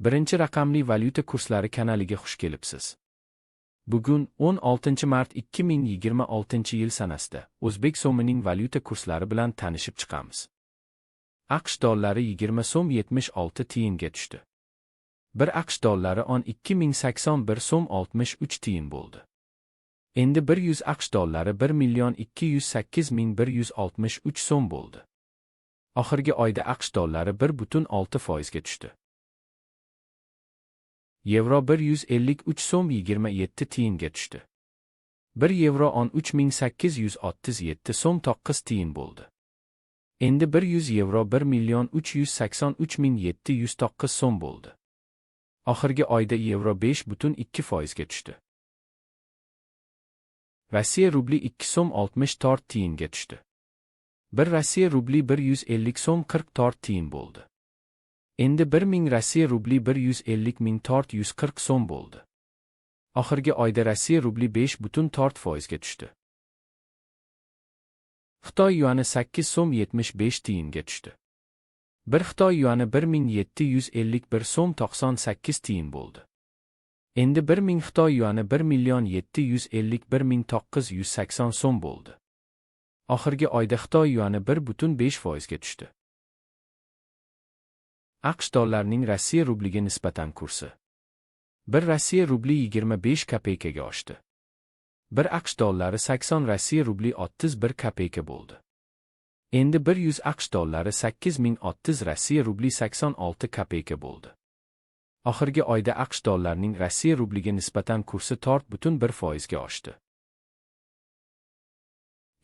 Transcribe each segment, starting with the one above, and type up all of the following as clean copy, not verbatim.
Birinchi raqamli valyuta kurslari kanaliga xush kelibsiz. Bugun 16 mart 2026 yil sanasida O'zbek so'mining valyuta kurslari bilan tanishib chiqamiz. AQSh dollari 20 so'm 76 tiyinga tushdi. 1 AQSh dollari 2081 so'm 63 tiyin bo'ldi. Endi 100 AQSh dollari 1.208.163 so'm bo'ldi. Oxirgi oyda AQSh dollari 1.6% ga tushdi. Yevro 153 so'm 27 tiyinga tushdi. 1 yevro 13.837 so'm 9 tiyin bo'ldi. Endi 100 yevro 1.383.709 so'm bo'ldi. Oxirgi oyda yevro 5.2% ga tushdi. Rossiya rubli 2 so'm 64 tiyinga tushdi. 1 Rossiya rubli 150 so'm 44 tiyin bo'ldi. Endi 1000 Rossiya rubli 150.440 so'm bo'ldi. Oxirgi oyda Rossiya rubli 5.4% ga tushdi. Xitoy yuani 8 so'm 75 tiyinga tushdi. 1 Xitoy yuani 1751 so'm 98 tiyin bo'ldi. Endi 1000 Xitoy yuani 1.751.980 so'm bo'ldi. Oxirgi oyda Xitoy yuani 1.5% ga tushdi. AQSh dollarining Rossiya rubliga nisbatan kursi. 1 Rossiya rubli 25 kopeykaga oshdi. 1 AQSh dollari 80 Rossiya rubli 31 kopeyka bo'ldi. Endi 100 AQSh dollari 8030 Rossiya rubli 86 kopeyka bo'ldi. Oxirgi oyda AQSh dollarining Rossiya rubliga nisbatan kursi 4.1% ga oshdi.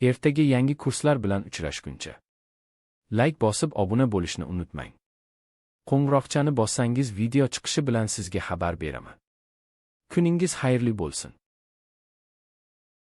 Ertaga yangi kurslar bilan uchrashguncha like bosib obuna bo'lishni unutmang. Qo'ng'iroqchani bossangiz video chiqishi bilan sizga xabar beraman. Kuningiz xayrli bo'lsin.